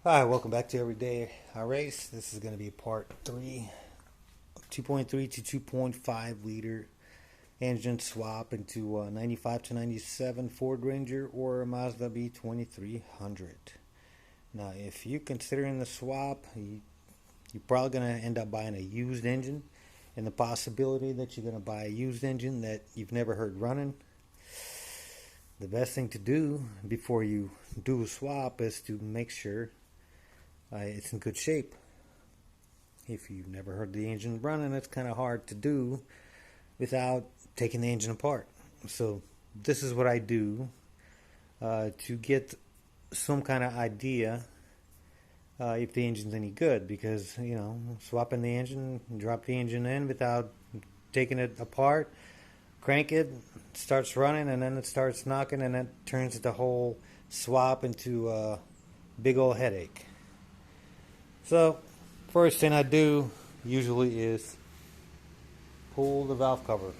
Hi, welcome back to Everyday Race. This is going to be part 3, 2.3 to 2.5 liter engine swap into a 95 to 97 Ford Ranger or a Mazda B2300. Now, if you're considering the swap, you're probably going to end up buying a used engine, and the possibility that you're going to buy a used engine that you've never heard running. The best thing to do before you do a swap is to make sure it's in good shape. If you've never heard the engine running, it's kind of hard to do without taking the engine apart. So this is what I do to get some kind of idea if the engine's any good, because swapping the engine, drop the engine in without taking it apart, crank it, starts running, and then it starts knocking, and that turns the whole swap into a big old headache. So first thing I do usually is pull the valve cover,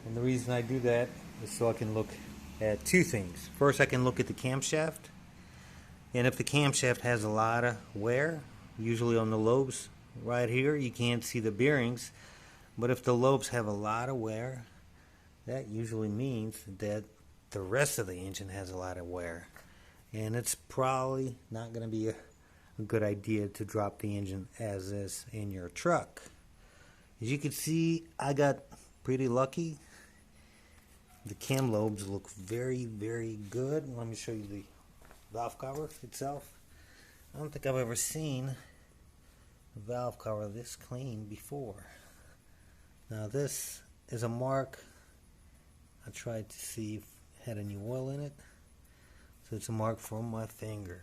and the reason I do that is so I can look at two things. First, I can look at the camshaft, and if the camshaft has a lot of wear, usually on the lobes right here, you can't see the bearings, but if the lobes have a lot of wear, that usually means that the rest of the engine has a lot of wear, and it's probably not going to be a good idea to drop the engine as is in your truck. As you can see, I got pretty lucky. The cam lobes look very, very good. Let me show you the valve cover itself. I don't think I've ever seen a valve cover this clean before. Now this is a mark. I tried to see if it had any oil in it. So it's a mark from my finger.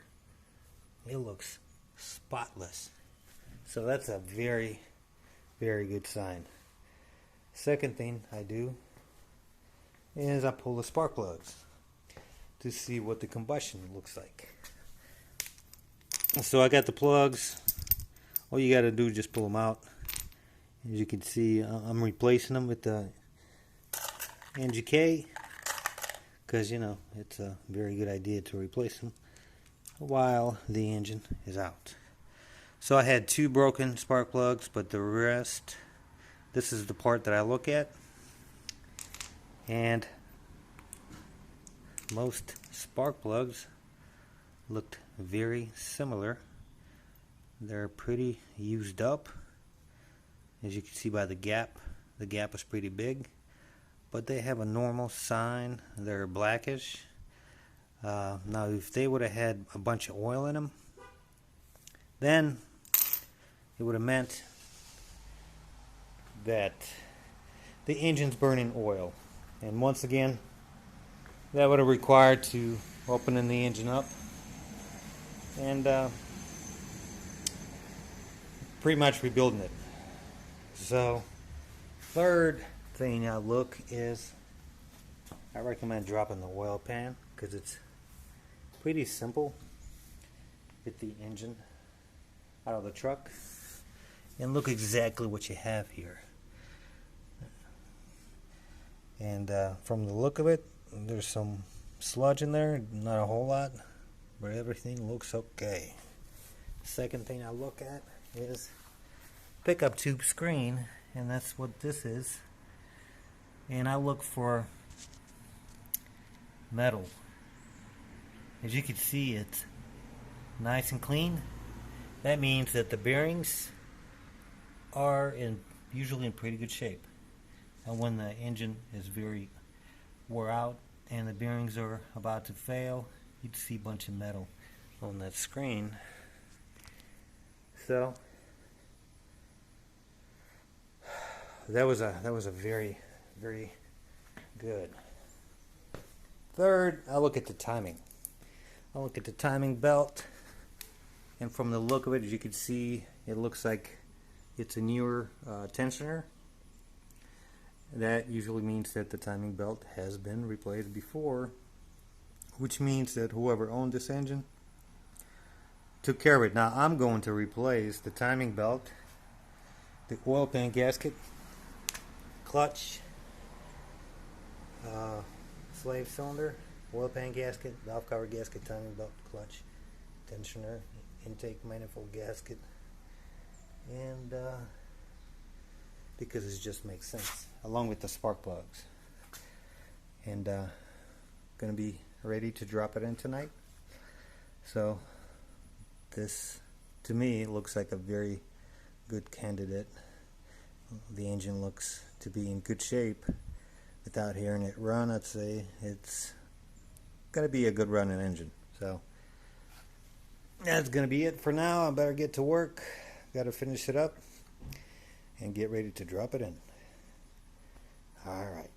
It looks spotless. So that's a very, very good sign. Second thing I do is I pull the spark plugs to see what the combustion looks like. So I got the plugs. All you got to do is just pull them out. As you can see, I'm replacing them with the NGK because it's a very good idea to replace them while the engine is out. So I had 2 broken spark plugs, but the rest, this is the part that I look at, and most spark plugs looked very similar. They're pretty used up. As you can see by the gap is pretty big, but they have a normal sign. They're blackish. Now if they would have had a bunch of oil in them, then it would have meant that the engine's burning oil, and once again that would have required to opening the engine up and pretty much rebuilding it. So third thing I look is, I recommend dropping the oil pan because it's pretty simple. Get the engine out of the truck and look exactly what you have here. And from the look of it, there's some sludge in there, not a whole lot, but everything looks okay. Second thing I look at is pickup tube screen, and that's what this is. And I look for metal. As you can see, it's nice and clean. That means that the bearings are usually in pretty good shape. And when the engine is very wore out and the bearings are about to fail, you'd see a bunch of metal on that screen. So that was a very, very good. Third, I look at the timing. I look at the timing belt, and from the look of it, as you can see, it looks like it's a newer tensioner. That usually means that the timing belt has been replaced before, which means that whoever owned this engine took care of it. Now I'm going to replace the timing belt, the oil pan gasket, clutch, slave cylinder, oil pan gasket, valve cover gasket, timing belt, clutch, tensioner, intake manifold gasket, and because it just makes sense, along with the spark plugs. And gonna be ready to drop it in tonight. So this, to me, looks like a very good candidate. The engine looks to be in good shape. Without hearing it run, I'd say it's gonna be a good running engine. So that's gonna be it for now. I better get to work. Gotta finish it up and get ready to drop it in. All right.